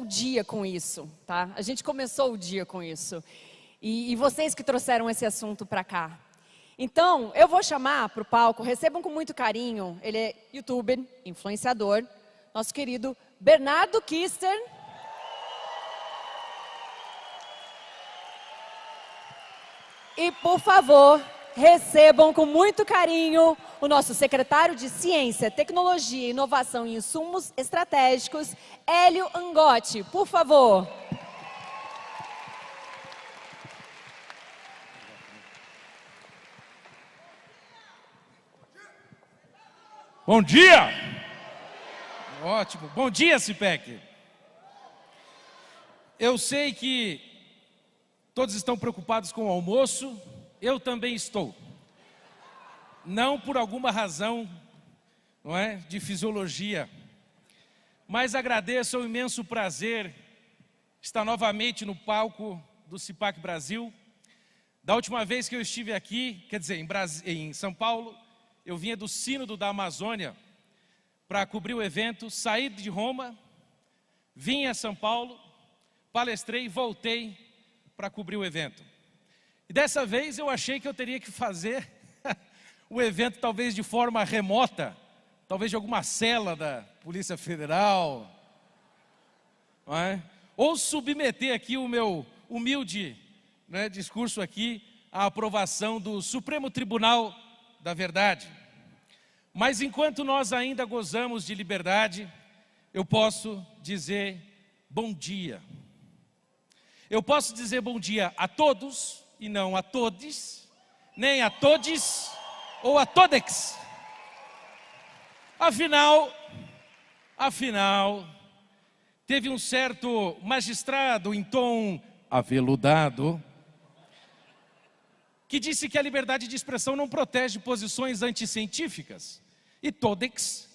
o dia com isso, tá? A gente começou o dia com isso. E vocês que trouxeram esse assunto para cá. Então, eu vou chamar para o palco, recebam com muito carinho, ele é youtuber, influenciador, nosso querido Bernardo Kister. E, por favor, recebam com muito carinho o nosso secretário de Ciência, Tecnologia, Inovação e Insumos Estratégicos, Hélio Angotti. Por favor. Bom dia! Ótimo. Bom dia, CIPEC. Eu sei que todos estão preocupados com o almoço, eu também estou. Não por alguma razão, não é, de fisiologia, mas agradeço ao imenso prazer estar novamente no palco do CIPAC Brasil. Da última vez que eu estive aqui, quer dizer, em São Paulo, eu vinha do Sínodo da Amazônia para cobrir o evento, saí de Roma, vim a São Paulo, palestrei e voltei para cobrir o evento. E dessa vez eu achei que eu teria que fazer o evento talvez de forma remota, talvez de alguma cela da Polícia Federal, não é? Ou submeter aqui o meu humilde, né, discurso aqui à aprovação do Supremo Tribunal da Verdade. Mas enquanto nós ainda gozamos de liberdade, eu posso dizer bom dia. Eu posso dizer bom dia a todos e não a todes, nem a todes ou a todex. Afinal, teve um certo magistrado em tom aveludado que disse que a liberdade de expressão não protege posições anticientíficas. E todex,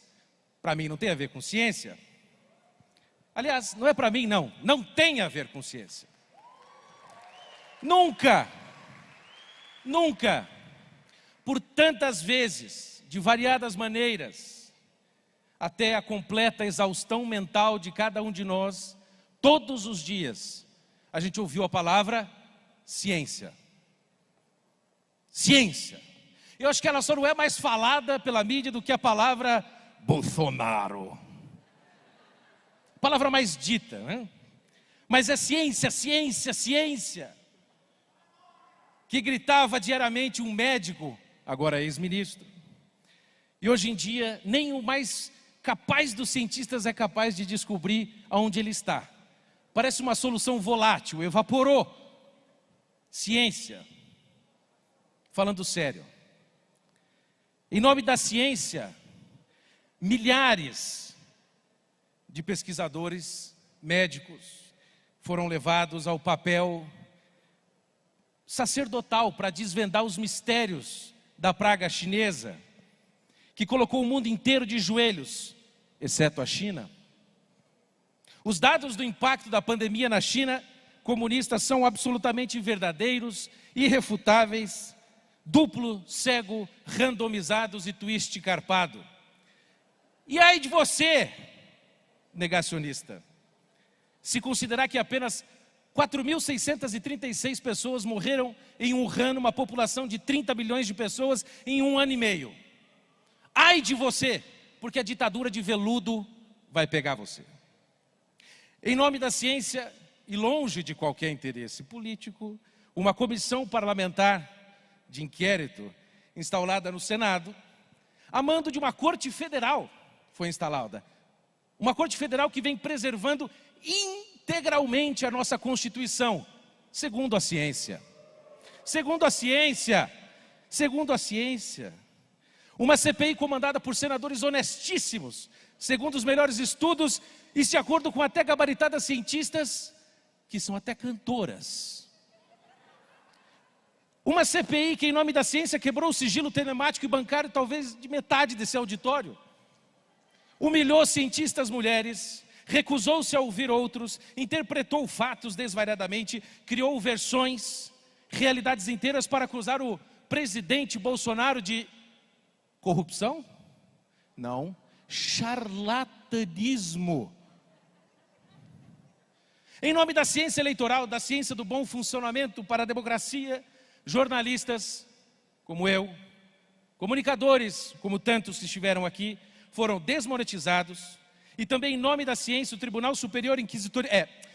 para mim, não tem a ver com ciência. Aliás, não é para mim, não tem a ver com ciência. Nunca, por tantas vezes, de variadas maneiras, até a completa exaustão mental de cada um de nós, todos os dias, a gente ouviu a palavra ciência. Ciência. Eu acho que ela só não é mais falada pela mídia do que a palavra Bolsonaro. Palavra mais dita, né? Mas é ciência, ciência, ciência. Que gritava diariamente um médico, agora ex-ministro. E hoje em dia, nem o mais capaz dos cientistas é capaz de descobrir aonde ele está. Parece uma solução volátil, evaporou. Ciência. Falando sério. Em nome da ciência, milhares de pesquisadores, médicos, foram levados ao papel sacerdotal para desvendar os mistérios da praga chinesa, que colocou o mundo inteiro de joelhos, exceto a China. Os dados do impacto da pandemia na China comunista são absolutamente verdadeiros, irrefutáveis, duplo, cego, randomizados e twist carpado. E aí de você, negacionista, se considerar que apenas 4.636 pessoas morreram em Wuhan, uma população de 30 milhões de pessoas em 1 ano e meio. Ai de você, porque a ditadura de veludo vai pegar você. Em nome da ciência e longe de qualquer interesse político, uma comissão parlamentar de inquérito instalada no Senado, a mando de uma Corte Federal foi instalada. Uma Corte Federal que vem preservando integralmente a nossa Constituição, segundo a ciência. Segundo a ciência, uma CPI comandada por senadores honestíssimos, segundo os melhores estudos e de acordo com até gabaritadas cientistas, que são até cantoras. Uma CPI que, em nome da ciência, quebrou o sigilo telemático e bancário talvez de metade desse auditório. Humilhou cientistas mulheres, recusou-se a ouvir outros, interpretou fatos desvariadamente, criou versões, realidades inteiras para acusar o presidente Bolsonaro de corrupção? Não, charlatanismo. Em nome da ciência eleitoral, da ciência do bom funcionamento para a democracia, jornalistas como eu, comunicadores como tantos que estiveram aqui, foram desmonetizados. E também em nome da ciência, o Tribunal Superior Inquisitor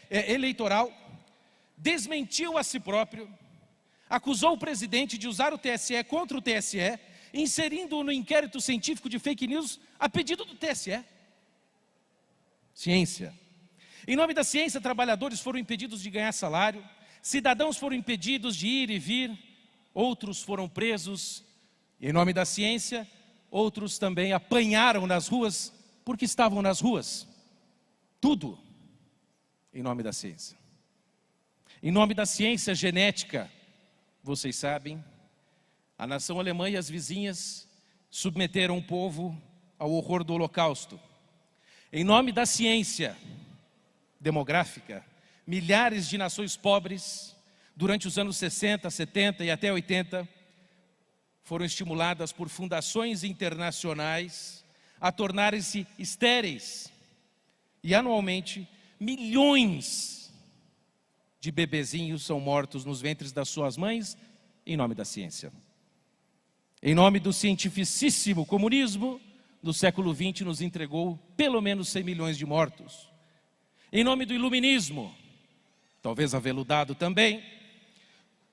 Eleitoral desmentiu a si próprio, acusou o presidente de usar o TSE contra o TSE, inserindo-o no inquérito científico de fake news a pedido do TSE. Ciência. Em nome da ciência, trabalhadores foram impedidos de ganhar salário, cidadãos foram impedidos de ir e vir, outros foram presos. E em nome da ciência, outros também apanharam nas ruas porque estavam nas ruas. Tudo em nome da ciência. Em nome da ciência genética, vocês sabem, a nação alemã e as vizinhas submeteram o povo ao horror do Holocausto. Em nome da ciência demográfica, milhares de nações pobres, durante os anos 60, 70 e até 80, foram estimuladas por fundações internacionais a tornarem-se estéreis. E anualmente, milhões de bebezinhos são mortos nos ventres das suas mães em nome da ciência. Em nome do cientificíssimo comunismo, no século XX nos entregou pelo menos 100 milhões de mortos. Em nome do iluminismo, talvez aveludado também,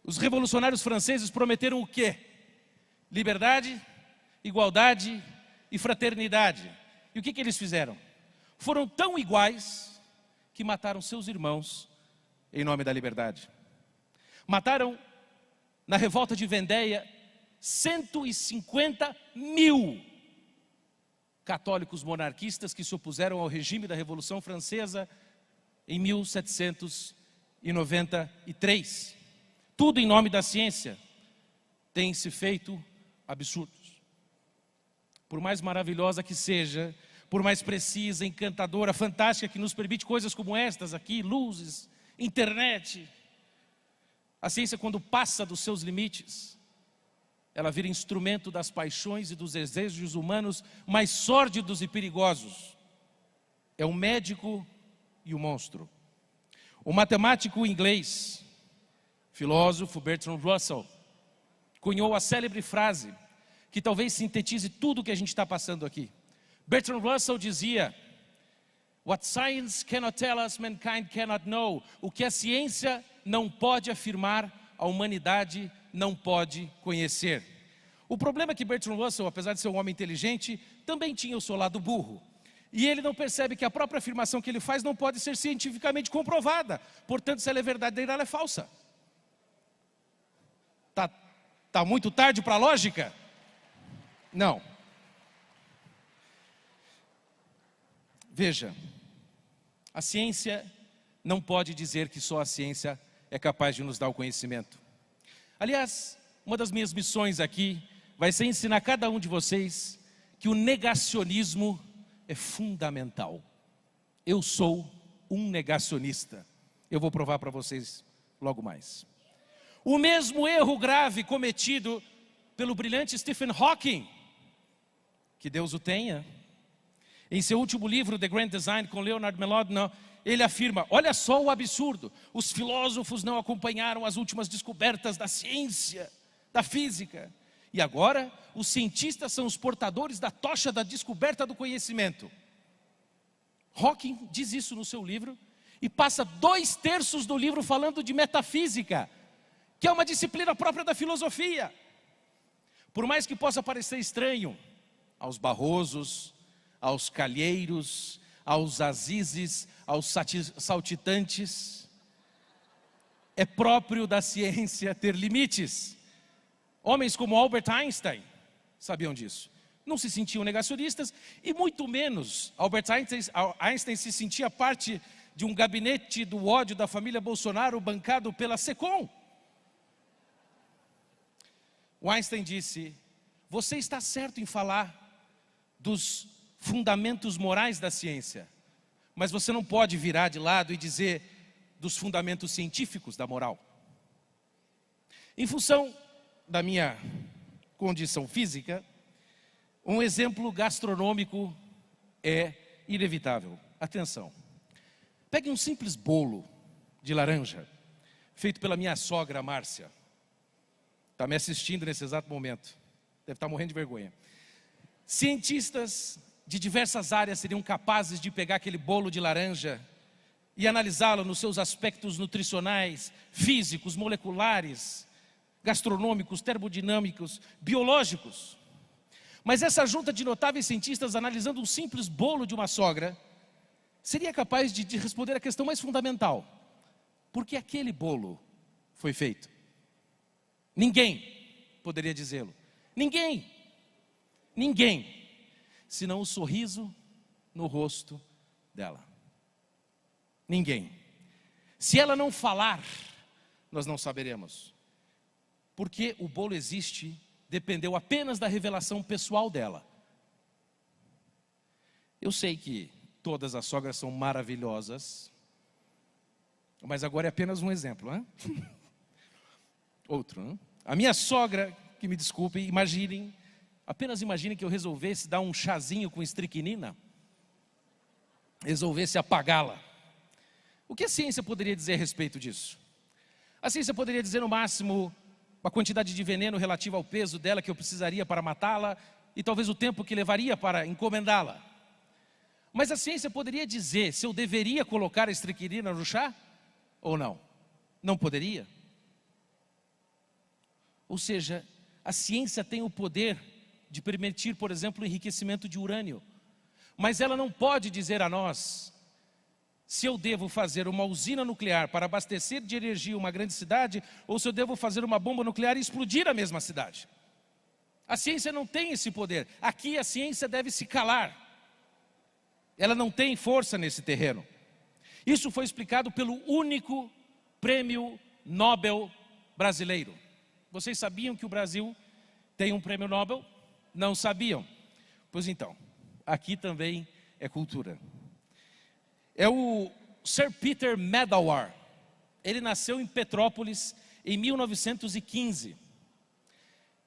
os revolucionários franceses prometeram o quê? Liberdade, igualdade e fraternidade. E o que eles fizeram? Foram tão iguais que mataram seus irmãos em nome da liberdade. Mataram, na revolta de Vendéia, 150 mil católicos monarquistas que se opuseram ao regime da Revolução Francesa em 1793. Tudo em nome da ciência. Tem se feito absurdos. Por mais maravilhosa que seja, por mais precisa, encantadora, fantástica, que nos permite coisas como estas aqui, luzes, internet, a ciência, quando passa dos seus limites, ela vira instrumento das paixões e dos desejos humanos mais sórdidos e perigosos. É o médico e o monstro. O matemático inglês, filósofo Bertrand Russell, cunhou a célebre frase que talvez sintetize tudo o que a gente está passando aqui. Bertrand Russell dizia: "What science cannot tell us, mankind cannot know." O que a ciência não pode afirmar, a humanidade não pode conhecer. O problema é que Bertrand Russell, apesar de ser um homem inteligente, também tinha o seu lado burro. E ele não percebe que a própria afirmação que ele faz não pode ser cientificamente comprovada. Portanto, se ela é verdadeira, ela é falsa. Tá muito tarde para a lógica? Não. Veja, a ciência não pode dizer que só a ciência é capaz de nos dar o conhecimento. Aliás, uma das minhas missões aqui vai ser ensinar a cada um de vocês que o negacionismo é fundamental. Eu sou um negacionista. Eu vou provar para vocês logo mais. O mesmo erro grave cometido pelo brilhante Stephen Hawking, que Deus o tenha, em seu último livro, The Grand Design, com Leonard Mlodinow, ele afirma: olha só o absurdo, os filósofos não acompanharam as últimas descobertas da ciência, da física, e agora os cientistas são os portadores da tocha da descoberta do conhecimento. Hawking diz isso no seu livro e passa 2/3 do livro falando de metafísica, que é uma disciplina própria da filosofia. Por mais que possa parecer estranho aos barrosos, aos calheiros, aos azizes, aos saltitantes, é próprio da ciência ter limites. Homens como Albert Einstein sabiam disso. Não se sentiam negacionistas e muito menos Albert Einstein se sentia parte de um gabinete do ódio da família Bolsonaro bancado pela SECOM. O Einstein disse: você está certo em falar dos fundamentos morais da ciência, mas você não pode virar de lado e dizer dos fundamentos científicos da moral. Em função da minha condição física, um exemplo gastronômico é inevitável. Atenção, pegue um simples bolo de laranja, feito pela minha sogra Márcia. Está me assistindo nesse exato momento. Deve estar morrendo de vergonha. Cientistas de diversas áreas seriam capazes de pegar aquele bolo de laranja e analisá-lo nos seus aspectos nutricionais, físicos, moleculares, gastronômicos, termodinâmicos, biológicos. Mas essa junta de notáveis cientistas, analisando um simples bolo de uma sogra, seria capaz de responder a questão mais fundamental: por que aquele bolo foi feito? Ninguém poderia dizê-lo. Ninguém, senão o sorriso no rosto dela. Ninguém. Se ela não falar, nós não saberemos. Porque o bolo existe, dependeu apenas da revelação pessoal dela. Eu sei que todas as sogras são maravilhosas, mas agora é apenas um exemplo, né? Outro, né? A minha sogra, que me desculpem, apenas imaginem que eu resolvesse dar um chazinho com estricnina, resolvesse apagá-la. O que a ciência poderia dizer a respeito disso? A ciência poderia dizer no máximo a quantidade de veneno relativa ao peso dela que eu precisaria para matá-la e talvez o tempo que levaria para encomendá-la. Mas a ciência poderia dizer se eu deveria colocar a estricnina no chá ou não? Não poderia. Ou seja, a ciência tem o poder de permitir, por exemplo, o enriquecimento de urânio. Mas ela não pode dizer a nós se eu devo fazer uma usina nuclear para abastecer de energia uma grande cidade, ou se eu devo fazer uma bomba nuclear e explodir a mesma cidade. A ciência não tem esse poder. Aqui a ciência deve se calar. Ela não tem força nesse terreno. Isso foi explicado pelo único prêmio Nobel brasileiro. Vocês sabiam que o Brasil tem um prêmio Nobel? Não sabiam? Pois então, aqui também é cultura. É o Sir Peter Medawar. Ele nasceu em Petrópolis em 1915.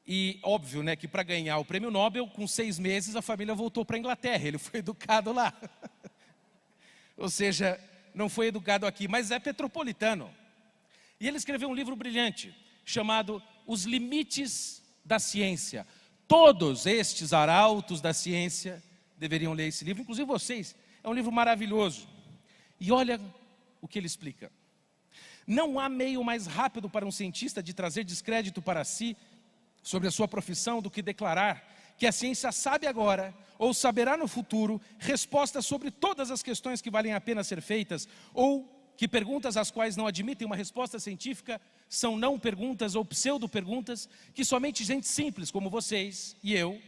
E óbvio, né, que para ganhar o prêmio Nobel, com 6 meses a família voltou para a Inglaterra. Ele foi educado lá. Ou seja, não foi educado aqui, mas é petropolitano. E ele escreveu um livro brilhante, chamado Os Limites da Ciência. Todos estes arautos da ciência deveriam ler esse livro, inclusive vocês. É um livro maravilhoso. E olha o que ele explica. Não há meio mais rápido para um cientista de trazer descrédito para si sobre a sua profissão do que declarar que a ciência sabe agora, ou saberá no futuro, respostas sobre todas as questões que valem a pena ser feitas, ou que perguntas às quais não admitem uma resposta científica são não perguntas ou pseudo-perguntas que somente gente simples como vocês e eu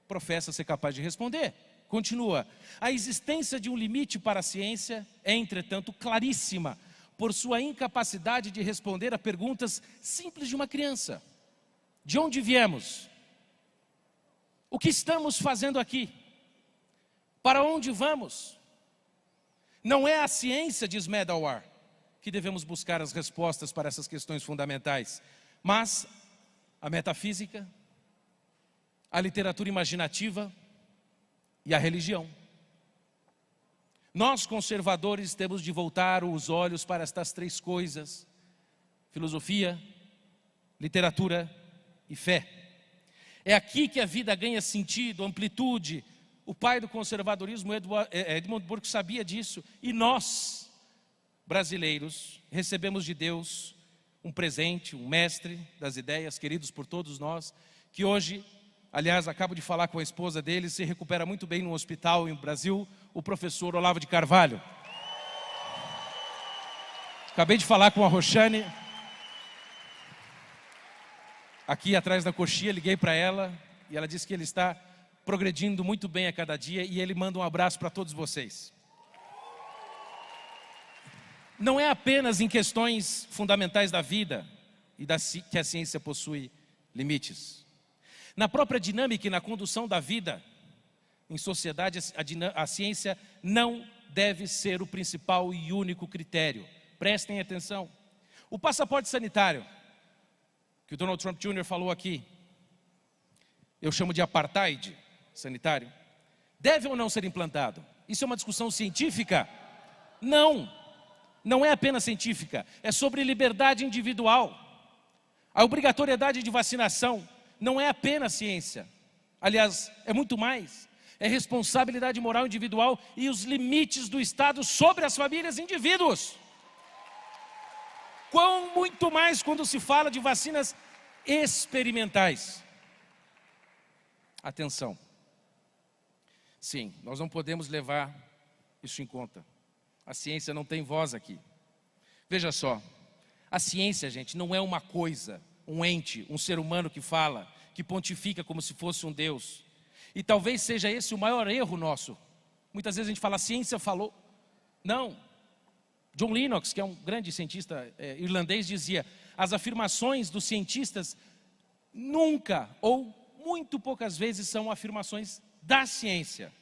professa ser capaz de responder. Continua. A existência de um limite para a ciência é, entretanto, claríssima por sua incapacidade de responder a perguntas simples de uma criança. De onde viemos? O que estamos fazendo aqui? Para onde vamos? Não é a ciência, diz Medawar, que devemos buscar as respostas para essas questões fundamentais, mas a metafísica, a literatura imaginativa e a religião. Nós, conservadores, temos de voltar os olhos para estas 3 coisas: filosofia, literatura e fé. É aqui que a vida ganha sentido, amplitude. O pai do conservadorismo, Edmund Burke, sabia disso. E nós, brasileiros, recebemos de Deus um presente, um mestre das ideias, queridos por todos nós, que hoje, aliás, acabo de falar com a esposa dele, se recupera muito bem no hospital no Brasil, o professor Olavo de Carvalho. Acabei de falar com a Roxane, aqui atrás da coxinha, liguei para ela, e ela disse que ele está progredindo muito bem a cada dia, e ele manda um abraço para todos vocês. Não é apenas em questões fundamentais da vida e que a ciência possui limites. Na própria dinâmica e na condução da vida em sociedade, a ciência não deve ser o principal e único critério. Prestem atenção. O passaporte sanitário, que o Donald Trump Jr. falou aqui, eu chamo de apartheid sanitário, deve ou não ser implantado? Isso é uma discussão científica? Não. não é apenas científica, é sobre liberdade individual. A obrigatoriedade de vacinação não é apenas ciência. Aliás, é muito mais. É responsabilidade moral individual e os limites do Estado sobre as famílias e indivíduos. Quão muito mais quando se fala de vacinas experimentais. Atenção. Sim, nós não podemos levar isso em conta. A ciência não tem voz aqui. Veja só, a ciência, gente, não é uma coisa, um ente, um ser humano que fala, que pontifica como se fosse um Deus. E talvez seja esse o maior erro nosso. Muitas vezes a gente fala, a ciência falou. Não. John Lennox, que é um grande cientista irlandês, dizia, as afirmações dos cientistas nunca ou muito poucas vezes são afirmações da ciência.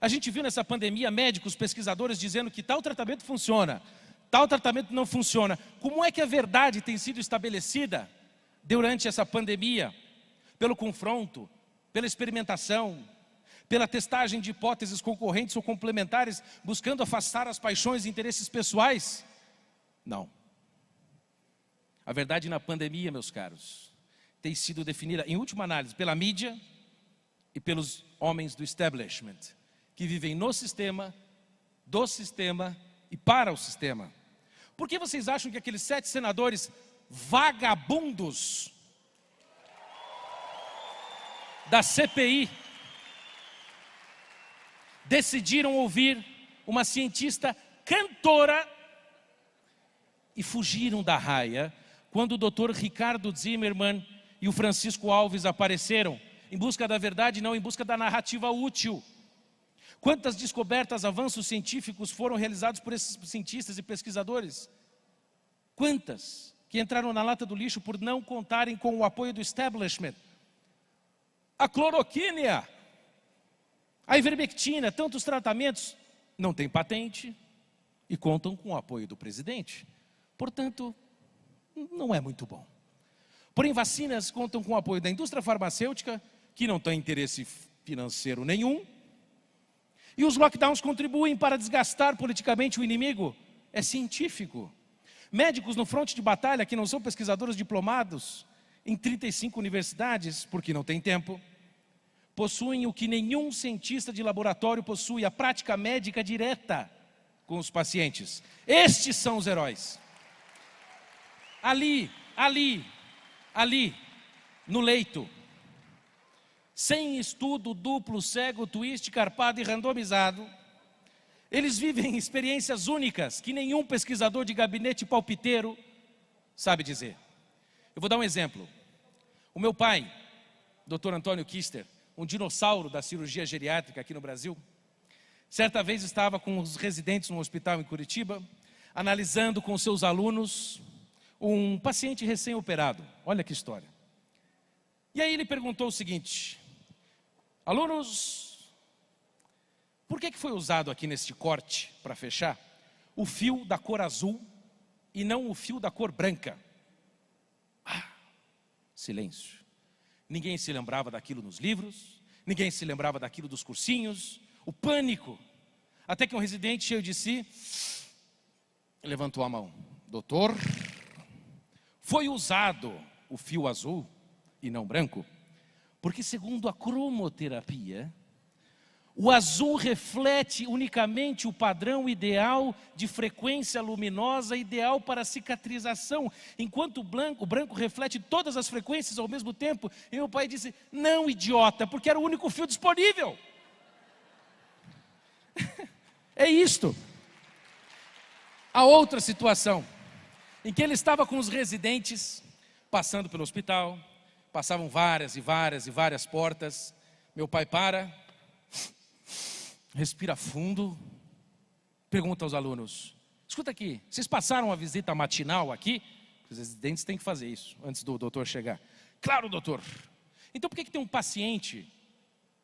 A gente viu nessa pandemia médicos, pesquisadores dizendo que tal tratamento funciona, tal tratamento não funciona. Como é que a verdade tem sido estabelecida durante essa pandemia? Pelo confronto, pela experimentação, pela testagem de hipóteses concorrentes ou complementares, buscando afastar as paixões e interesses pessoais? Não. A verdade na pandemia, meus caros, tem sido definida, em última análise, pela mídia e pelos homens do establishment, que vivem no sistema, do sistema e para o sistema. Por que vocês acham que aqueles 7 senadores vagabundos da CPI decidiram ouvir uma cientista cantora e fugiram da raia quando o Dr. Ricardo Zimmermann e o Francisco Alves apareceram em busca da verdade, não em busca da narrativa útil? Quantas descobertas, avanços científicos foram realizados por esses cientistas e pesquisadores? Quantas que entraram na lata do lixo por não contarem com o apoio do establishment? A cloroquina, a ivermectina, tantos tratamentos não têm patente e contam com o apoio do presidente. Portanto, não é muito bom. Porém, vacinas contam com o apoio da indústria farmacêutica, que não tem interesse financeiro nenhum. E os lockdowns contribuem para desgastar politicamente o inimigo. É científico. Médicos no fronte de batalha, que não são pesquisadores diplomados em 35 universidades, porque não tem tempo, possuem o que nenhum cientista de laboratório possui, a prática médica direta com os pacientes. Estes são os heróis. Ali, no leito, sem estudo duplo, cego, twist, carpado e randomizado, eles vivem experiências únicas que nenhum pesquisador de gabinete palpiteiro sabe dizer. Eu vou dar um exemplo. O meu pai, Dr. Antônio Kister, um dinossauro da cirurgia geriátrica aqui no Brasil, certa vez estava com os residentes num hospital em Curitiba, analisando com seus alunos um paciente recém-operado. Olha que história. E aí ele perguntou o seguinte: alunos, por que foi usado aqui neste corte, para fechar, o fio da cor azul e não o fio da cor branca? Silêncio. Ninguém se lembrava daquilo nos livros, ninguém se lembrava daquilo dos cursinhos, o pânico. Até que um residente cheio de si levantou a mão. Doutor, foi usado o fio azul e não branco, porque segundo a cromoterapia, o azul reflete unicamente o padrão ideal de frequência luminosa ideal para cicatrização, enquanto o branco reflete todas as frequências ao mesmo tempo. E meu pai disse: não, idiota, porque era o único fio disponível. É isto. A outra situação, em que ele estava com os residentes, passando pelo hospital, passavam várias portas. Meu pai para, respira fundo, pergunta aos alunos: escuta aqui, vocês passaram a visita matinal aqui? Os residentes têm que fazer isso antes do doutor chegar. Claro, doutor. Então por que tem um paciente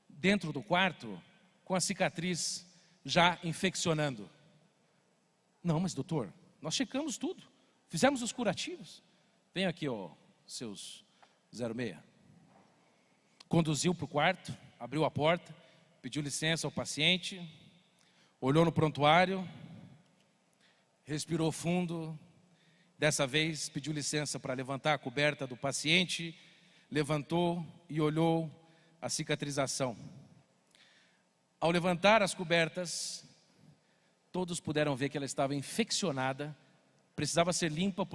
dentro do quarto com a cicatriz já infeccionando? Não, mas doutor, nós checamos tudo, fizemos os curativos. Vem aqui, ó, seus 06. Conduziu para o quarto, abriu a porta, pediu licença ao paciente, olhou no prontuário, respirou fundo, dessa vez pediu licença para levantar a coberta do paciente, levantou e olhou a cicatrização. Ao levantar as cobertas, todos puderam ver que ela estava infeccionada, precisava ser limpa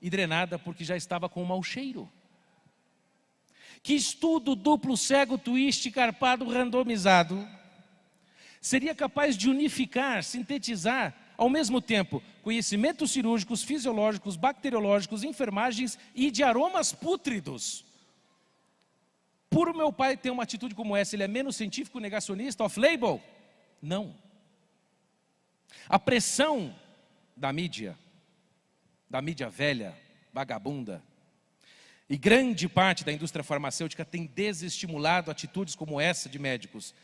e drenada porque já estava com um mau cheiro. Que estudo duplo, cego, twist, carpado, randomizado seria capaz de unificar, sintetizar, ao mesmo tempo, conhecimentos cirúrgicos, fisiológicos, bacteriológicos, enfermagens e de aromas pútridos? Por meu pai ter uma atitude como essa, ele é menos científico, negacionista, off-label? Não. A pressão da mídia velha, vagabunda, e grande parte da indústria farmacêutica tem desestimulado atitudes como essa de médicos.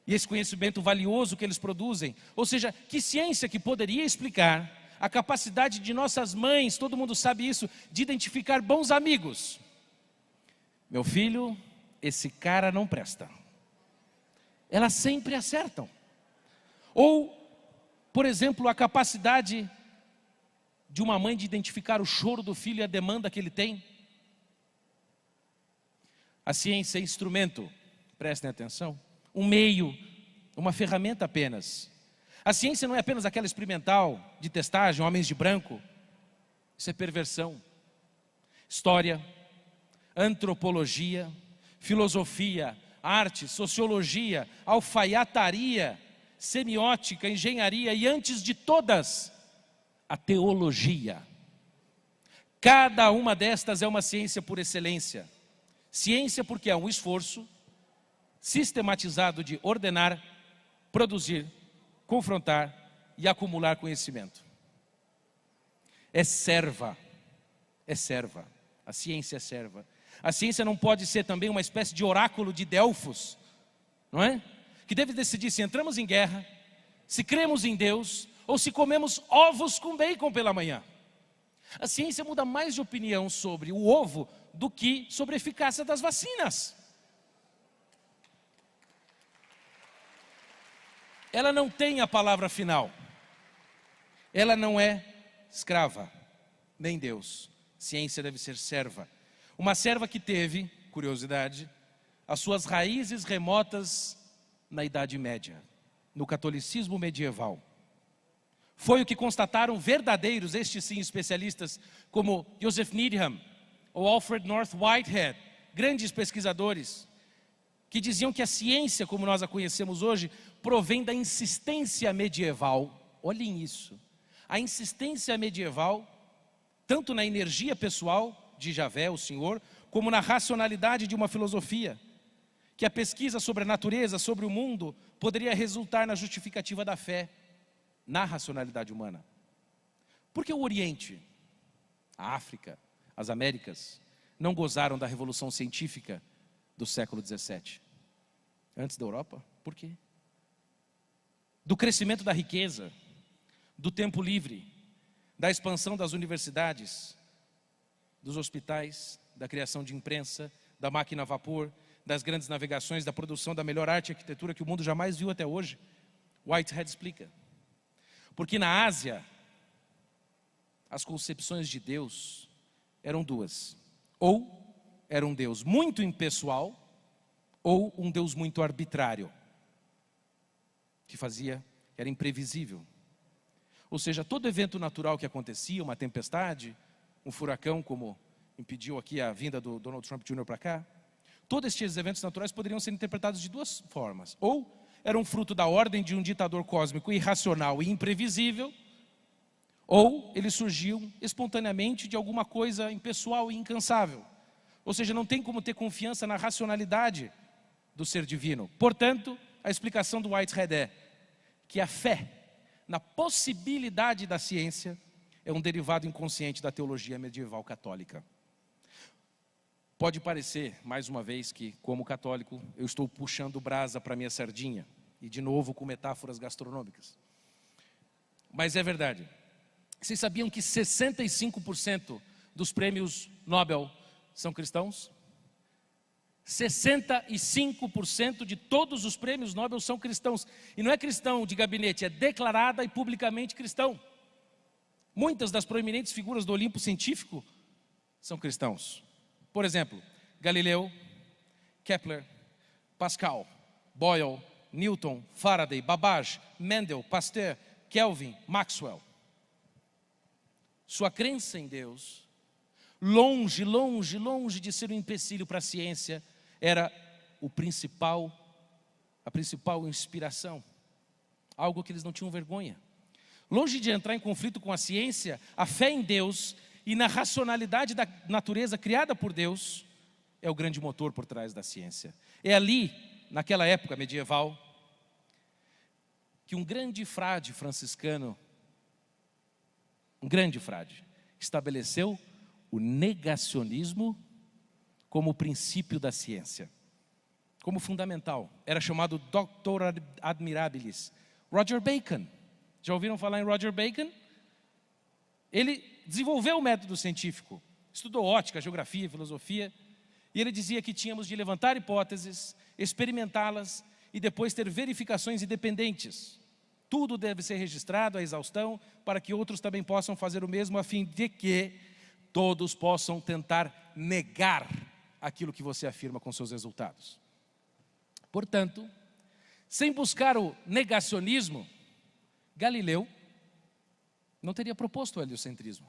E esse conhecimento valioso que eles produzem. Ou seja, que ciência que poderia explicar a capacidade de nossas mães, todo mundo sabe isso, de identificar bons amigos. Meu filho, esse cara não presta. Elas sempre acertam. Ou, por exemplo, a capacidade de uma mãe de identificar o choro do filho e a demanda que ele tem. A ciência é instrumento, prestem atenção, um meio, uma ferramenta apenas. A ciência não é apenas aquela experimental de testagem, homens de branco. Isso é perversão. História, antropologia, filosofia, arte, sociologia, alfaiataria, semiótica, engenharia e, antes de todas, a teologia. Cada uma destas é uma ciência por excelência. Ciência porque é um esforço sistematizado de ordenar, produzir, confrontar e acumular conhecimento. É serva. A ciência é serva. A ciência não pode ser também uma espécie de oráculo de Delfos, não é? Que deve decidir se entramos em guerra, se cremos em Deus ou se comemos ovos com bacon pela manhã. A ciência muda mais de opinião sobre o ovo do que sobre a eficácia das vacinas. Ela não tem a palavra final. Ela não é escrava, nem Deus. Ciência deve ser serva. Uma serva que teve, curiosidade, as suas raízes remotas na Idade Média, no catolicismo medieval. Foi o que constataram verdadeiros, estes sim, especialistas, como Joseph Needham ou Alfred North Whitehead, grandes pesquisadores, que diziam que a ciência, como nós a conhecemos hoje, provém da insistência medieval. Olhem isso. A insistência medieval, tanto na energia pessoal de Javé, o Senhor, como na racionalidade de uma filosofia, que a pesquisa sobre a natureza, sobre o mundo, poderia resultar na justificativa da fé, na racionalidade humana. Por que o Oriente, a África, as Américas, não gozaram da revolução científica do século XVII? Antes da Europa? Por quê? Do crescimento da riqueza, do tempo livre, da expansão das universidades, dos hospitais, da criação de imprensa, da máquina a vapor, das grandes navegações, da produção da melhor arte e arquitetura que o mundo jamais viu até hoje. Whitehead explica. Porque na Ásia, as concepções de Deus eram duas. Ou era um Deus muito impessoal, ou um Deus muito arbitrário, que era imprevisível. Ou seja, todo evento natural que acontecia, uma tempestade, um furacão, como impediu aqui a vinda do Donald Trump Jr. para cá, todos estes eventos naturais poderiam ser interpretados de duas formas. Ou eram fruto da ordem de um ditador cósmico irracional e imprevisível, ou eles surgiam espontaneamente de alguma coisa impessoal e incansável. Ou seja, não tem como ter confiança na racionalidade do ser divino. Portanto, a explicação do Whitehead é que a fé na possibilidade da ciência é um derivado inconsciente da teologia medieval católica. Pode parecer, mais uma vez, que como católico eu estou puxando brasa para minha sardinha, e de novo com metáforas gastronômicas. Mas é verdade. Vocês sabiam que 65% dos prêmios Nobel são cristãos? 65% de todos os prêmios Nobel são cristãos. E não é cristão de gabinete, é declarada e publicamente cristão. Muitas das proeminentes figuras do Olimpo científico são cristãos. Por exemplo, Galileu, Kepler, Pascal, Boyle, Newton, Faraday, Babbage, Mendel, Pasteur, Kelvin, Maxwell. Sua crença em Deus, longe de ser um empecilho para a ciência, era a principal inspiração, algo que eles não tinham vergonha. Longe de entrar em conflito com a ciência, a fé em Deus e na racionalidade da natureza criada por Deus é o grande motor por trás da ciência. É ali, naquela época medieval, que um grande frade franciscano, estabeleceu o negacionismo como princípio da ciência, como fundamental. Era chamado Doctor Admirabilis. Roger Bacon. Já ouviram falar em Roger Bacon? Ele desenvolveu o método científico, estudou ótica, geografia, filosofia, e ele dizia que tínhamos de levantar hipóteses, experimentá-las e depois ter verificações independentes. Tudo deve ser registrado à exaustão para que outros também possam fazer o mesmo, a fim de que todos possam tentar negar aquilo que você afirma com seus resultados. Portanto, sem buscar o negacionismo, Galileu não teria proposto o heliocentrismo.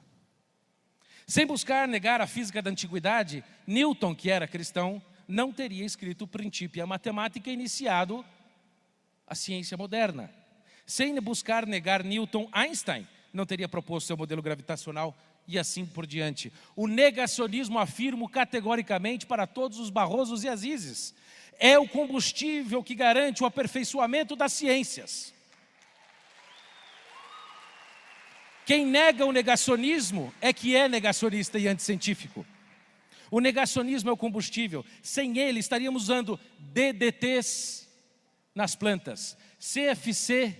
Sem buscar negar a física da antiguidade, Newton, que era cristão, não teria escrito o Principia Mathematica e iniciado a ciência moderna. Sem buscar negar Newton, Einstein não teria proposto seu modelo gravitacional e assim por diante. O negacionismo, afirmo categoricamente para todos os Barrosos e Azizes, é o combustível que garante o aperfeiçoamento das ciências. Quem nega o negacionismo é que é negacionista e anticientífico. O negacionismo é o combustível. Sem ele, estaríamos usando DDTs nas plantas, CFC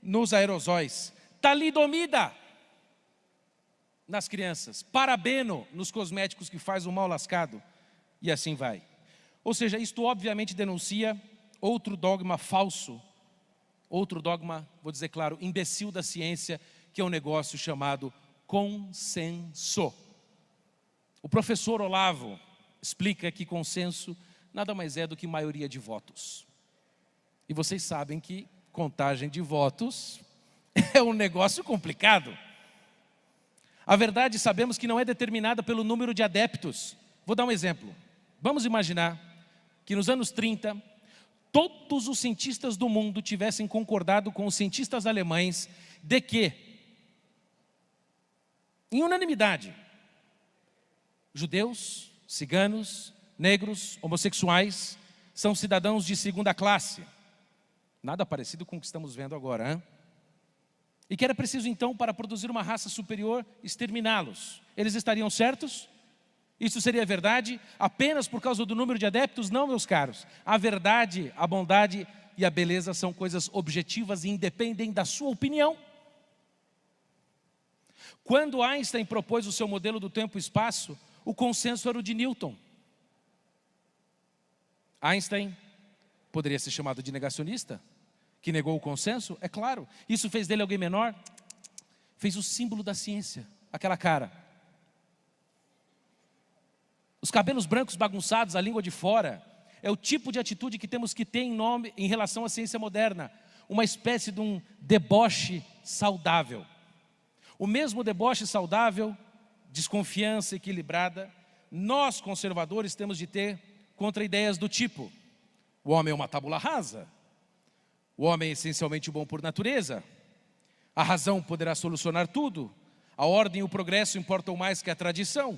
nos aerosóis, talidomida nas crianças, parabeno nos cosméticos que faz um mal lascado, e assim vai. Ou seja, isto obviamente denuncia outro dogma falso, outro dogma, vou dizer claro, imbecil da ciência, que é um negócio chamado consenso. O professor Olavo explica que consenso nada mais é do que maioria de votos. E vocês sabem que contagem de votos é um negócio complicado. A verdade, sabemos que não é determinada pelo número de adeptos. Vou dar um exemplo. Vamos imaginar que nos anos 30, todos os cientistas do mundo tivessem concordado com os cientistas alemães de que, em unanimidade, judeus, ciganos, negros, homossexuais são cidadãos de segunda classe. Nada parecido com o que estamos vendo agora, hein? E que era preciso então, para produzir uma raça superior, exterminá-los. Eles estariam certos? Isso seria verdade apenas por causa do número de adeptos? Não, meus caros. A verdade, a bondade e a beleza são coisas objetivas e independem da sua opinião. Quando Einstein propôs o seu modelo do tempo e espaço, o consenso era o de Newton. Einstein poderia ser chamado de negacionista, que negou o consenso? É claro. Isso fez dele alguém menor? Fez o símbolo da ciência, aquela cara. Os cabelos brancos bagunçados, a língua de fora, é o tipo de atitude que temos que ter em relação à ciência moderna. Uma espécie de um deboche saudável. O mesmo deboche saudável, desconfiança equilibrada, nós conservadores temos de ter contra ideias do tipo: o homem é uma tábula rasa, o homem é essencialmente bom por natureza, a razão poderá solucionar tudo, a ordem e o progresso importam mais que a tradição,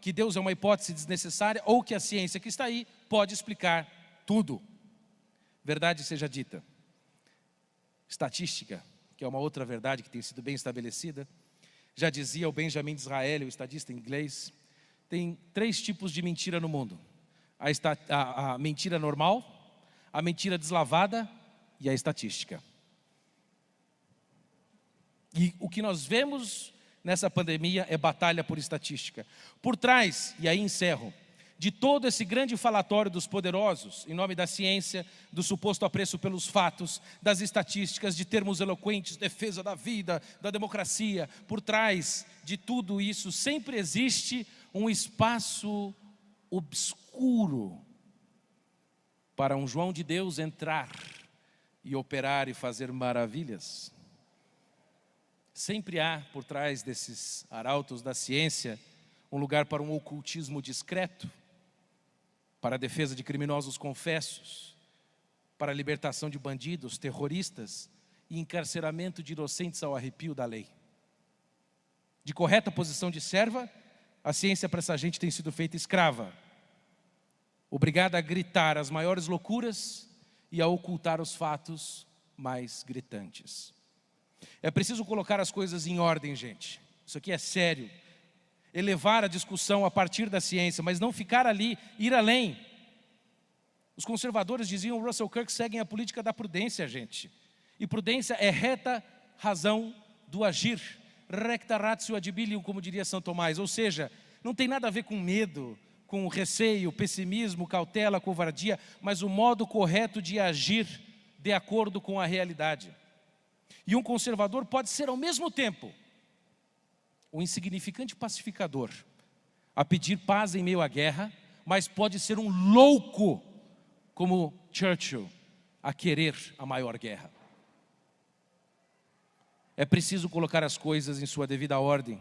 que Deus é uma hipótese desnecessária ou que a ciência que está aí pode explicar tudo. Verdade seja dita, estatística, que é uma outra verdade que tem sido bem estabelecida, já dizia o Benjamin Disraeli, o estadista inglês, tem 3 tipos de mentira no mundo: a mentira normal, a mentira deslavada e a estatística. E o que nós vemos nessa pandemia é batalha por estatística. Por trás, e aí encerro, de todo esse grande falatório dos poderosos, em nome da ciência, do suposto apreço pelos fatos, das estatísticas, de termos eloquentes, defesa da vida, da democracia, por trás de tudo isso sempre existe um espaço obscuro para um João de Deus entrar e operar e fazer maravilhas. Sempre há por trás desses arautos da ciência um lugar para um ocultismo discreto, para a defesa de criminosos confessos, para a libertação de bandidos, terroristas e encarceramento de inocentes ao arrepio da lei. De correta posição de serva, a ciência para essa gente tem sido feita escrava, obrigada a gritar as maiores loucuras e a ocultar os fatos mais gritantes. É preciso colocar as coisas em ordem, gente. Isso aqui é sério. Elevar a discussão a partir da ciência, mas não ficar ali, ir além. Os conservadores diziam, Russell Kirk, seguem a política da prudência, gente. E prudência é reta razão do agir. Recta ratio ad bilium, como diria São Tomás. Ou seja, não tem nada a ver com medo, com receio, pessimismo, cautela, covardia, mas o modo correto de agir de acordo com a realidade. E um conservador pode ser ao mesmo tempo um insignificante pacificador, a pedir paz em meio à guerra, mas pode ser um louco, como Churchill, a querer a maior guerra. É preciso colocar as coisas em sua devida ordem,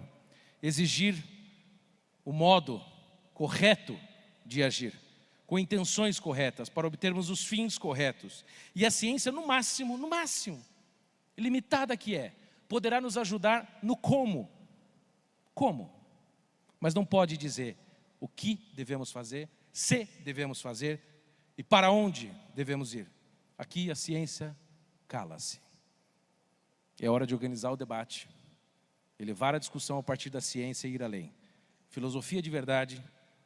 exigir o modo correto de agir, com intenções corretas, para obtermos os fins corretos. E a ciência, no máximo, limitada que é, poderá nos ajudar no como. Como? Mas não pode dizer o que devemos fazer, se devemos fazer e para onde devemos ir. Aqui a ciência cala-se. É hora de organizar o debate, elevar a discussão a partir da ciência e ir além. Filosofia de verdade,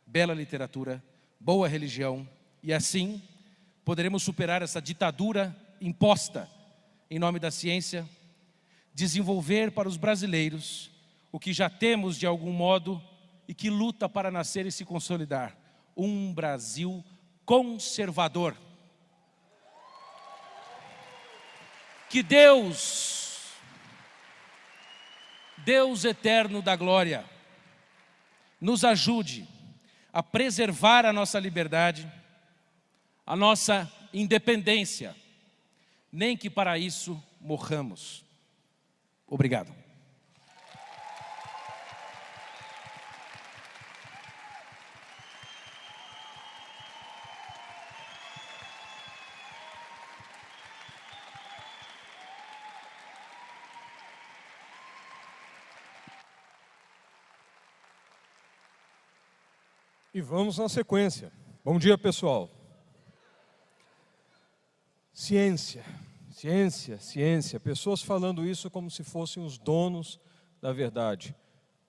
bela literatura, boa religião, e assim poderemos superar essa ditadura imposta em nome da ciência, desenvolver para os brasileiros o que já temos de algum modo e que luta para nascer e se consolidar. Um Brasil conservador. Que Deus eterno da glória, nos ajude a preservar a nossa liberdade, a nossa independência, nem que para isso morramos. Obrigado. E vamos na sequência. Bom dia, pessoal. Ciência, ciência, ciência. Pessoas falando isso como se fossem os donos da verdade.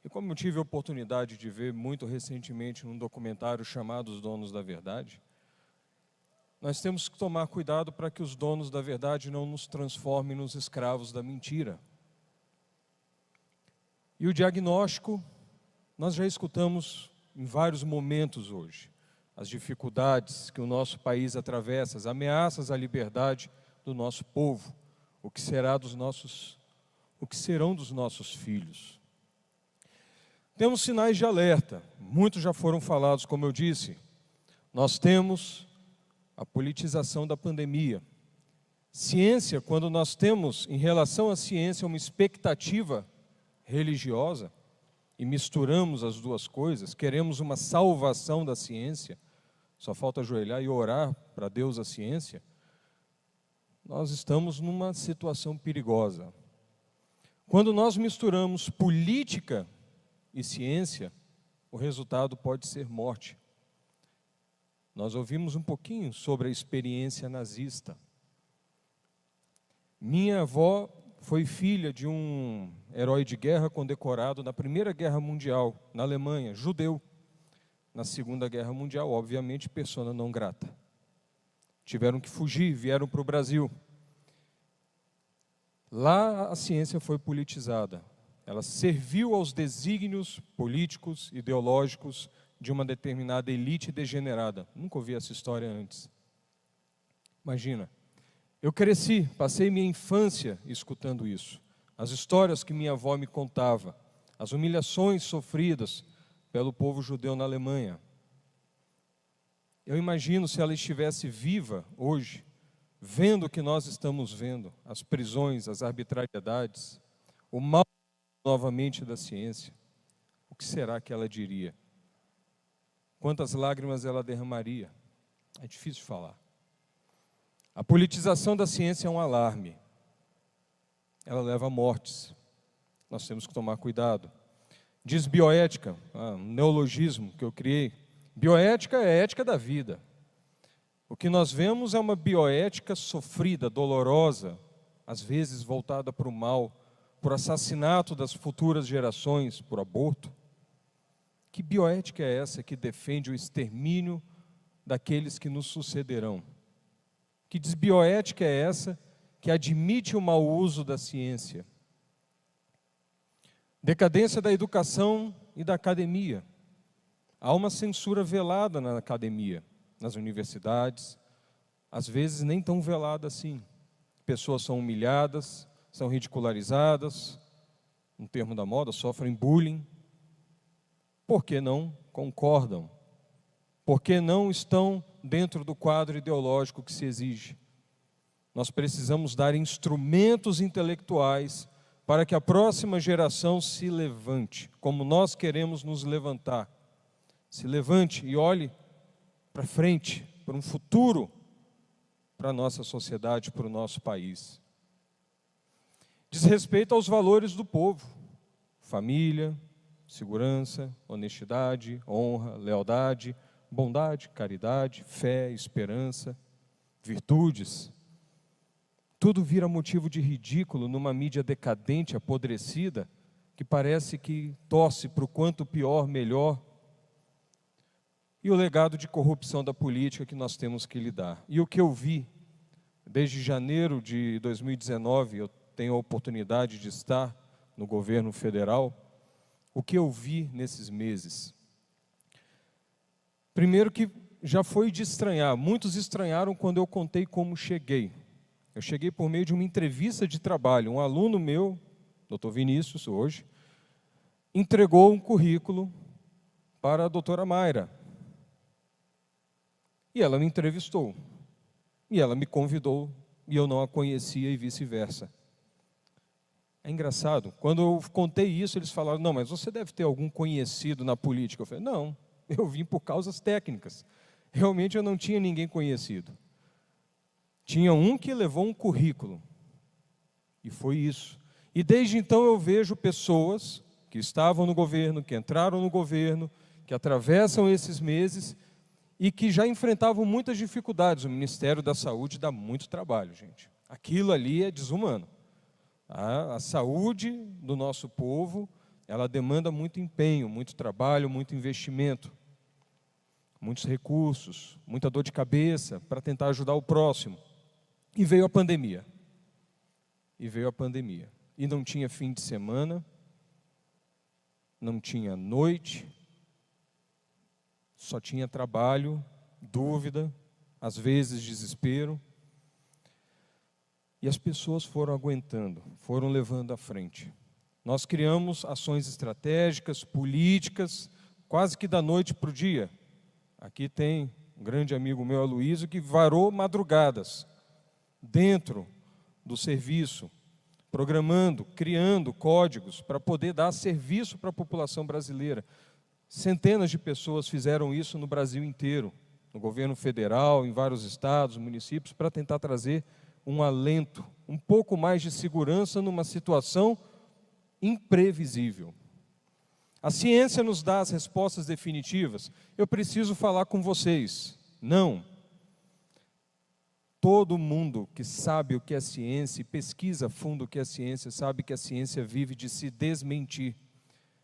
E como eu tive a oportunidade de ver muito recentemente num documentário chamado Os Donos da Verdade, nós temos que tomar cuidado para que os donos da verdade não nos transformem nos escravos da mentira. E o diagnóstico, nós já escutamos em vários momentos hoje, as dificuldades que o nosso país atravessa, as ameaças à liberdade do nosso povo, o que serão dos nossos filhos. Temos sinais de alerta, muitos já foram falados, como eu disse. Nós temos a politização da pandemia. Ciência, quando nós temos em relação à ciência uma expectativa religiosa, e misturamos as duas coisas, queremos uma salvação da ciência, só falta ajoelhar e orar para Deus a ciência, nós estamos numa situação perigosa. Quando nós misturamos política e ciência, o resultado pode ser morte. Nós ouvimos um pouquinho sobre a experiência nazista. Minha avó foi filha de um herói de guerra condecorado na Primeira Guerra Mundial, na Alemanha, judeu. Na Segunda Guerra Mundial, obviamente, persona não grata. Tiveram que fugir, vieram para o Brasil. Lá a ciência foi politizada. Ela serviu aos desígnios políticos, ideológicos de uma determinada elite degenerada. Nunca ouvi essa história antes. Imagina, eu cresci, passei minha infância escutando isso. As histórias que minha avó me contava, as humilhações sofridas pelo povo judeu na Alemanha. Eu imagino se ela estivesse viva hoje, vendo o que nós estamos vendo, as prisões, as arbitrariedades, o mal novamente da ciência, o que será que ela diria? Quantas lágrimas ela derramaria? É difícil falar. A politização da ciência é um alarme. Ela leva a mortes. Nós temos que tomar cuidado. Diz bioética, um neologismo que eu criei. Bioética é a ética da vida. O que nós vemos é uma bioética sofrida, dolorosa, às vezes voltada para o mal, por assassinato das futuras gerações, por aborto. Que bioética é essa que defende o extermínio daqueles que nos sucederão? Que desbioética é essa que admite o mau uso da ciência? Decadência da educação e da academia. Há uma censura velada na academia, nas universidades, às vezes nem tão velada assim. Pessoas são humilhadas, são ridicularizadas, um termo da moda, sofrem bullying. Por que não concordam? Por que não estão dentro do quadro ideológico que se exige? Nós precisamos dar instrumentos intelectuais para que a próxima geração se levante, como nós queremos nos levantar. Se levante e olhe para frente, para um futuro, para a nossa sociedade, para o nosso país. Diz respeito aos valores do povo: família, segurança, honestidade, honra, lealdade, bondade, caridade, fé, esperança, virtudes. Tudo vira motivo de ridículo numa mídia decadente, apodrecida, que parece que torce para o quanto pior, melhor. E o legado de corrupção da política que nós temos que lidar. E o que eu vi, desde janeiro de 2019, eu tenho a oportunidade de estar no governo federal, o que eu vi nesses meses? Primeiro que já foi de estranhar, muitos estranharam quando eu contei como cheguei. Eu cheguei por meio de uma entrevista de trabalho. Um aluno meu, Dr. Vinícius, hoje, entregou um currículo para a doutora Mayra. E ela me entrevistou. E ela me convidou, e eu não a conhecia e vice-versa. É engraçado, quando eu contei isso, eles falaram: não, mas você deve ter algum conhecido na política. Eu falei: não, eu vim por causas técnicas. Realmente eu não tinha ninguém conhecido. Tinha um que levou um currículo. E foi isso. E desde então eu vejo pessoas que estavam no governo, que entraram no governo, que atravessam esses meses e que já enfrentavam muitas dificuldades. O Ministério da Saúde dá muito trabalho, gente. Aquilo ali é desumano. A saúde do nosso povo, ela demanda muito empenho, muito trabalho, muito investimento, muitos recursos, muita dor de cabeça para tentar ajudar o próximo. E veio a pandemia. E não tinha fim de semana, não tinha noite, só tinha trabalho, dúvida, às vezes desespero. E as pessoas foram aguentando, foram levando à frente. Nós criamos ações estratégicas, políticas, quase que da noite para o dia. Aqui tem um grande amigo meu, Aloysio, que varou madrugadas dentro do serviço, programando, criando códigos para poder dar serviço para a população brasileira. Centenas de pessoas fizeram isso no Brasil inteiro, no governo federal, em vários estados, municípios, para tentar trazer um alento, um pouco mais de segurança numa situação imprevisível. A ciência nos dá as respostas definitivas. Eu preciso falar com vocês. Não. Todo mundo que sabe o que é ciência e pesquisa a fundo o que é ciência, sabe que a ciência vive de se desmentir.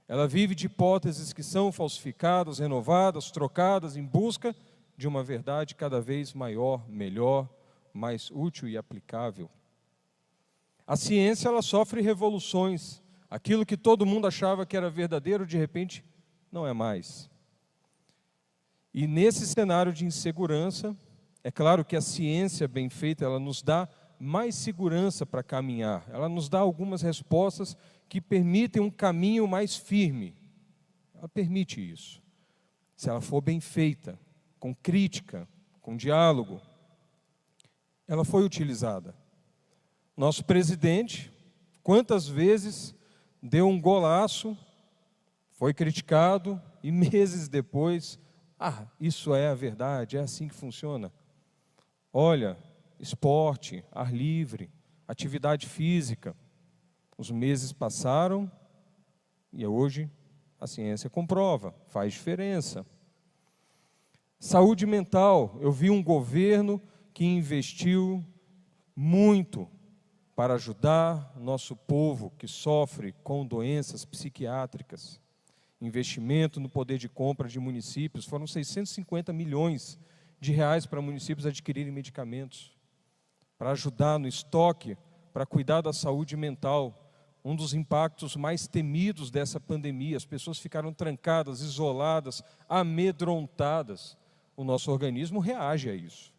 Ela vive de hipóteses que são falsificadas, renovadas, trocadas, em busca de uma verdade cada vez maior, melhor, mais útil e aplicável. A ciência, ela sofre revoluções. Aquilo que todo mundo achava que era verdadeiro, de repente, não é mais. E nesse cenário de insegurança, é claro que a ciência bem feita, ela nos dá mais segurança para caminhar. Ela nos dá algumas respostas que permitem um caminho mais firme. Ela permite isso. Se ela for bem feita, com crítica, com diálogo, ela foi utilizada. Nosso presidente, quantas vezes deu um golaço, foi criticado e meses depois, isso é a verdade, é assim que funciona. Olha, esporte, ar livre, atividade física. Os meses passaram e hoje a ciência comprova, faz diferença. Saúde mental, eu vi um governo que investiu muito para ajudar nosso povo que sofre com doenças psiquiátricas. Investimento no poder de compra de municípios, foram 650 milhões de reais para municípios adquirirem medicamentos, para ajudar no estoque, para cuidar da saúde mental. Um dos impactos mais temidos dessa pandemia, as pessoas ficaram trancadas, isoladas, amedrontadas. O nosso organismo reage a isso.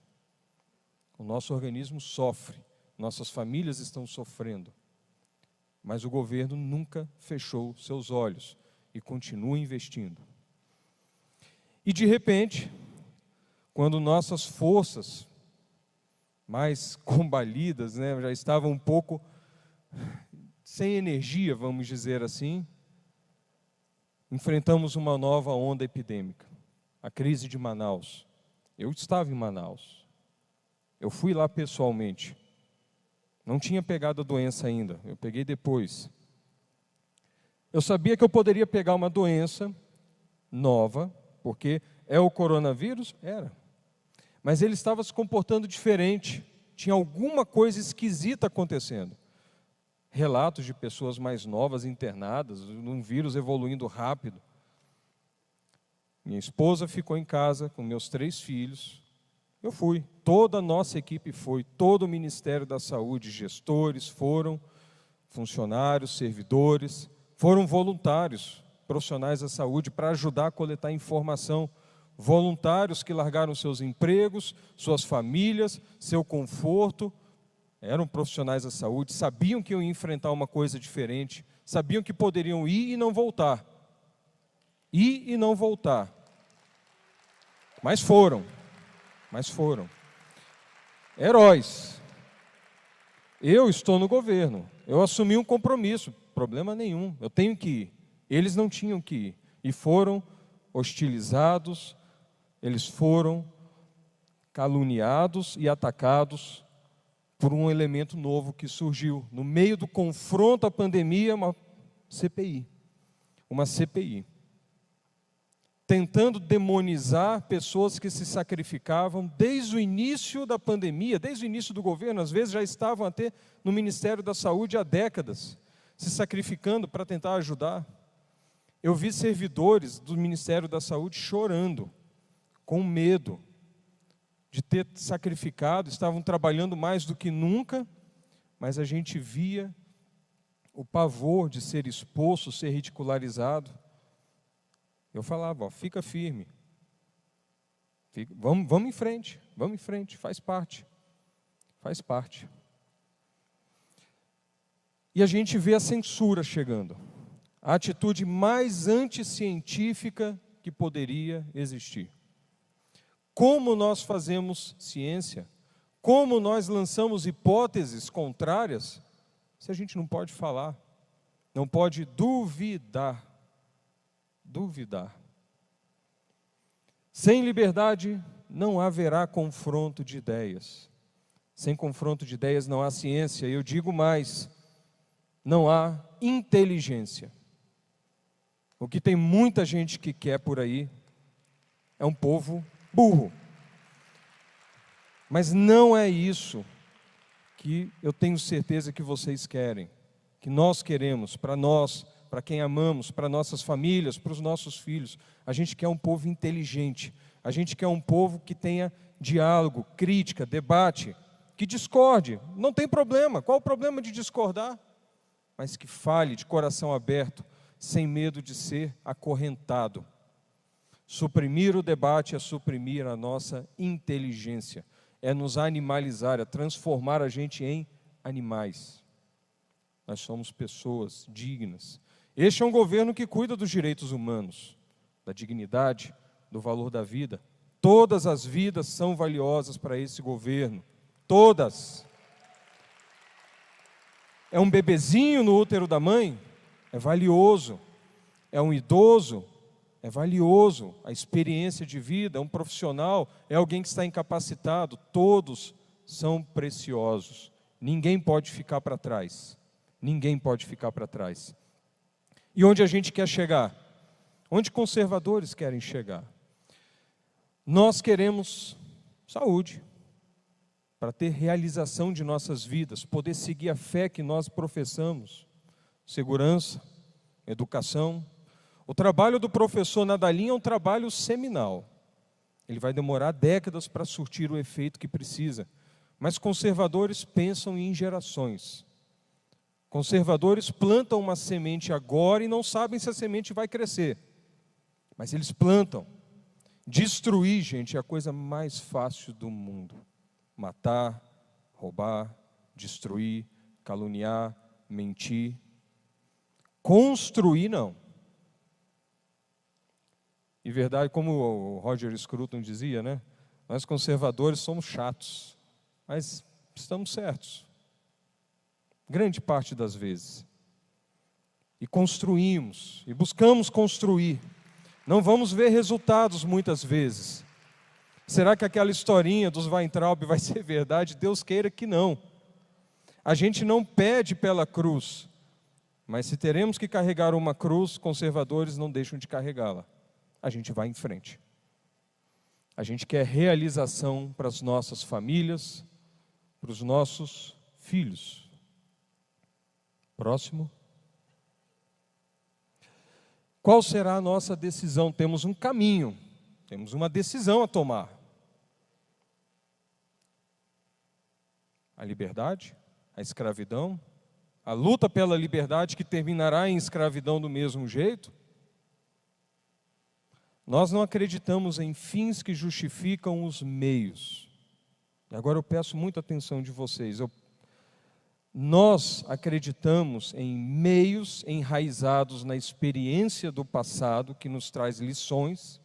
O nosso organismo sofre, nossas famílias estão sofrendo. Mas o governo nunca fechou seus olhos e continua investindo. E de repente, quando nossas forças mais combalidas, já estavam um pouco sem energia, vamos dizer assim, enfrentamos uma nova onda epidêmica, a crise de Manaus. Eu estava em Manaus, eu fui lá pessoalmente, não tinha pegado a doença ainda, eu peguei depois. Eu sabia que eu poderia pegar uma doença nova, porque é o coronavírus? Era. Mas ele estava se comportando diferente, tinha alguma coisa esquisita acontecendo. Relatos de pessoas mais novas internadas, um vírus evoluindo rápido. Minha esposa ficou em casa com meus 3 filhos. Eu fui, toda a nossa equipe foi, todo o Ministério da Saúde, gestores foram, funcionários, servidores, foram voluntários, profissionais da saúde, para ajudar a coletar informação. Voluntários que largaram seus empregos, suas famílias, seu conforto, eram profissionais da saúde, sabiam que iam enfrentar uma coisa diferente, sabiam que poderiam ir e não voltar. Ir e não voltar. Mas foram. Heróis. Eu estou no governo, eu assumi um compromisso, problema nenhum, eu tenho que ir. Eles não tinham que ir e foram hostilizados, eles foram caluniados e atacados por um elemento novo que surgiu. No meio do confronto à pandemia, uma CPI. Tentando demonizar pessoas que se sacrificavam desde o início da pandemia, desde o início do governo, às vezes já estavam até no Ministério da Saúde há décadas, se sacrificando para tentar ajudar. Eu vi servidores do Ministério da Saúde chorando, com medo de ter sacrificado, estavam trabalhando mais do que nunca, mas a gente via o pavor de ser exposto, ser ridicularizado. Eu falava, fica firme, vamos em frente, faz parte. E a gente vê a censura chegando, a atitude mais anticientífica que poderia existir. Como nós fazemos ciência, como nós lançamos hipóteses contrárias, se a gente não pode falar, não pode duvidar. Sem liberdade não haverá confronto de ideias. Sem confronto de ideias não há ciência. Eu digo mais, não há inteligência. O que tem muita gente que quer por aí é um povo burro. Mas não é isso que eu tenho certeza que vocês querem, que nós queremos para nós, para quem amamos, para nossas famílias, para os nossos filhos. A gente quer um povo inteligente, a gente quer um povo que tenha diálogo, crítica, debate, que discorde, não tem problema, qual o problema de discordar? Mas que fale de coração aberto, sem medo de ser acorrentado. Suprimir o debate é suprimir a nossa inteligência, é nos animalizar, é transformar a gente em animais. Nós somos pessoas dignas. Este é um governo que cuida dos direitos humanos, da dignidade, do valor da vida. Todas as vidas são valiosas para esse governo. Todas. É um bebezinho no útero da mãe? É valioso. É um idoso? É valioso. A experiência de vida, é um profissional, é alguém que está incapacitado. Todos são preciosos. Ninguém pode ficar para trás. Ninguém pode ficar para trás. E onde a gente quer chegar? Onde conservadores querem chegar? Nós queremos saúde, para ter realização de nossas vidas, poder seguir a fé que nós professamos, segurança, educação. O trabalho do professor na Dalinha é um trabalho seminal. Ele vai demorar décadas para surtir o efeito que precisa. Mas conservadores pensam em gerações. Conservadores plantam uma semente agora e não sabem se a semente vai crescer. Mas eles plantam. Destruir, gente, é a coisa mais fácil do mundo. Matar, roubar, destruir, caluniar, mentir. Construir, não. E verdade, como o Roger Scruton dizia, né? Nós conservadores somos chatos, mas estamos certos. Grande parte das vezes. E construímos, e buscamos construir. Não vamos ver resultados muitas vezes. Será que aquela historinha dos Weintraub vai ser verdade? Deus queira que não. A gente não pede pela cruz, mas se teremos que carregar uma cruz, conservadores não deixam de carregá-la. A gente vai em frente. A gente quer realização para as nossas famílias, para os nossos filhos. Próximo. Qual será a nossa decisão? Temos um caminho, temos uma decisão a tomar. A liberdade, a escravidão, a luta pela liberdade que terminará em escravidão do mesmo jeito. Nós não acreditamos em fins que justificam os meios. E agora eu peço muita atenção de vocês. Nós acreditamos em meios enraizados na experiência do passado, que nos traz lições,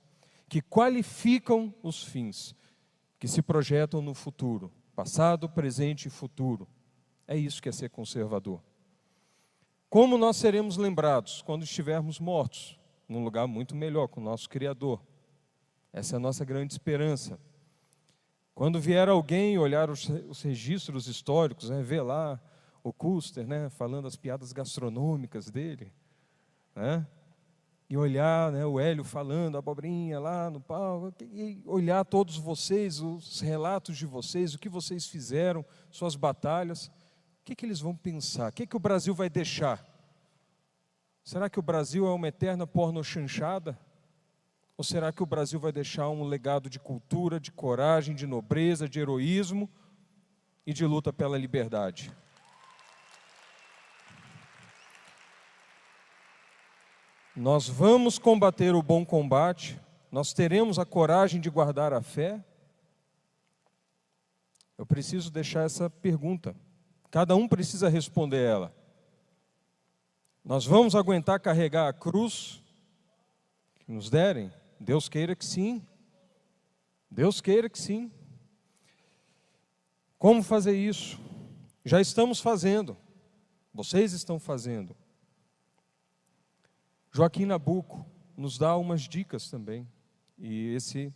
que qualificam os fins, que se projetam no futuro. Passado, presente e futuro. É isso que é ser conservador. Como nós seremos lembrados quando estivermos mortos? Num lugar muito melhor, com o nosso Criador. Essa é a nossa grande esperança. Quando vier alguém olhar os registros históricos, ver lá o Custer, falando as piadas gastronômicas dele, e olhar o Hélio falando, a abobrinha lá no palco, e olhar todos vocês, os relatos de vocês, o que vocês fizeram, suas batalhas, o que eles vão pensar? O que o Brasil vai deixar? Será que o Brasil é uma eterna pornochanchada? Ou será que o Brasil vai deixar um legado de cultura, de coragem, de nobreza, de heroísmo e de luta pela liberdade? Nós vamos combater o bom combate, nós teremos a coragem de guardar a fé? Eu preciso deixar essa pergunta, cada um precisa responder ela. Nós vamos aguentar carregar a cruz que nos derem? Deus queira que sim. Deus queira que sim. Como fazer isso? Já estamos fazendo. Vocês estão fazendo. Joaquim Nabuco nos dá umas dicas também. E esse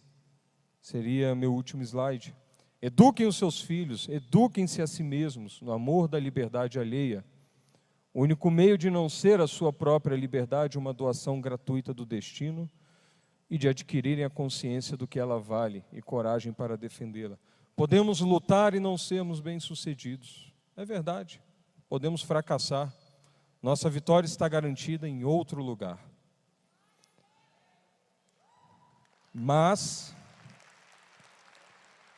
seria meu último slide. Eduquem os seus filhos, eduquem-se a si mesmos no amor da liberdade alheia. O único meio de não ser a sua própria liberdade uma doação gratuita do destino e de adquirirem a consciência do que ela vale e coragem para defendê-la. Podemos lutar e não sermos bem-sucedidos. É verdade. Podemos fracassar. Nossa vitória está garantida em outro lugar. Mas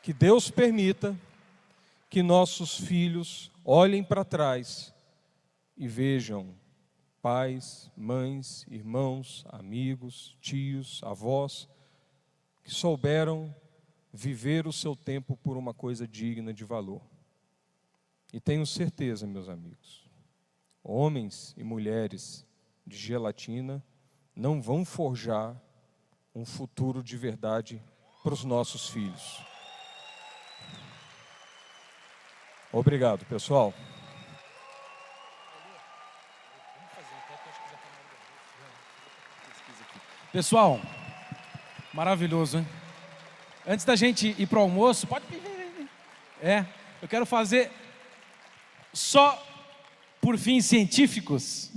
que Deus permita que nossos filhos olhem para trás e vejam pais, mães, irmãos, amigos, tios, avós, que souberam viver o seu tempo por uma coisa digna de valor. E tenho certeza, meus amigos, homens e mulheres de gelatina não vão forjar um futuro de verdade para os nossos filhos. Obrigado, pessoal. Pessoal, maravilhoso, hein? Antes da gente ir para o almoço, pode vir. Eu quero fazer, só por fins científicos,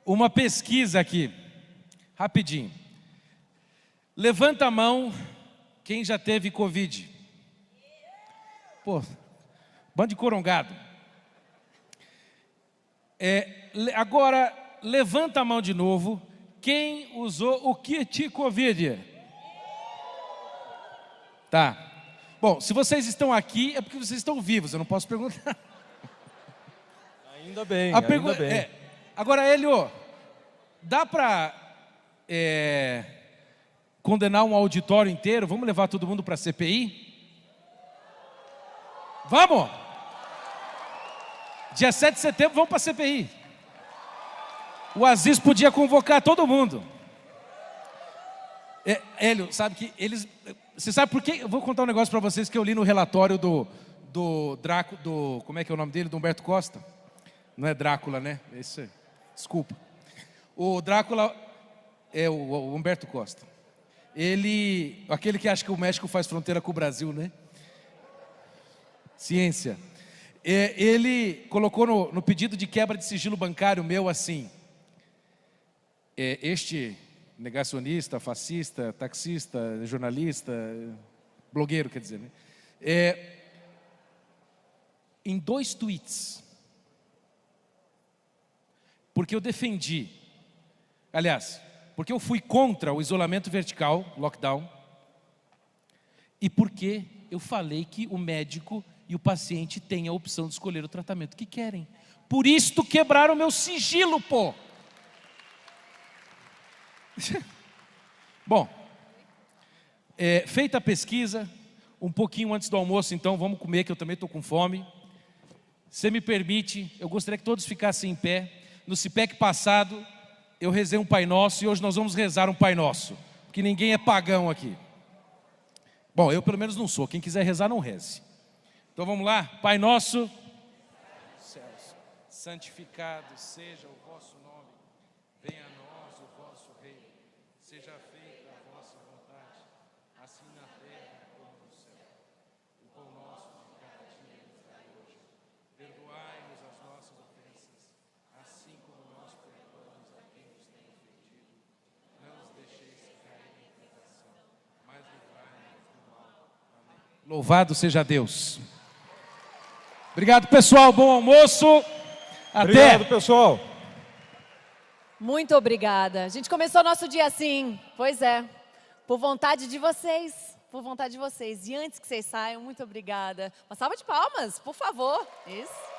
uma pesquisa aqui, rapidinho. Levanta a mão quem já teve Covid. Pô, bando de corongado. Agora, levanta a mão de novo quem usou o kit Covid. Tá. Bom, se vocês estão aqui, é porque vocês estão vivos, eu não posso perguntar. Ainda bem, ainda bem. Agora, Hélio, dá para condenar um auditório inteiro? Vamos levar todo mundo para a CPI? Vamos! Dia 7 de setembro, vamos para a CPI. O Aziz podia convocar todo mundo. Hélio, sabe que eles... Você sabe por quê? Eu vou contar um negócio para vocês que eu li no relatório do Drácula, como é que é o nome dele? Do Humberto Costa. Não é Drácula, né? Esse, desculpa. O Drácula é o Humberto Costa. Ele, aquele que acha que o México faz fronteira com o Brasil, né? Ciência. Ele colocou no pedido de quebra de sigilo bancário meu assim: este negacionista, fascista, taxista, jornalista, blogueiro, quer dizer, né? Em 2 tweets, porque eu defendi, aliás, porque eu fui contra o isolamento vertical, lockdown, e porque eu falei que o médico e o paciente têm a opção de escolher o tratamento que querem. Por isto quebraram o meu sigilo, pô! Bom, feita a pesquisa, um pouquinho antes do almoço, então, vamos comer, que eu também estou com fome. Se me permite, eu gostaria que todos ficassem em pé. No CIPEC passado, eu rezei um Pai Nosso e hoje nós vamos rezar um Pai Nosso, porque ninguém é pagão aqui. Bom, eu pelo menos não sou, quem quiser rezar não reze. Então vamos lá, Pai Nosso, céus, santificado seja o vosso nome, venha a nós o vosso reino, seja feita a vossa vontade, assim na terra como no céu. O pão nosso de cada dia nos dai hoje, perdoai-nos as nossas ofensas, assim como nós perdoamos a quem nos tem ofendido. Não nos deixeis cair em tentação, mas livrai-nos do mal. Amém. Louvado seja Deus. Obrigado, pessoal. Bom almoço. Até. Obrigado, pessoal. Muito obrigada. A gente começou nosso dia assim. Pois é. Por vontade de vocês. Por vontade de vocês. E antes que vocês saiam, muito obrigada. Uma salva de palmas, por favor. Isso.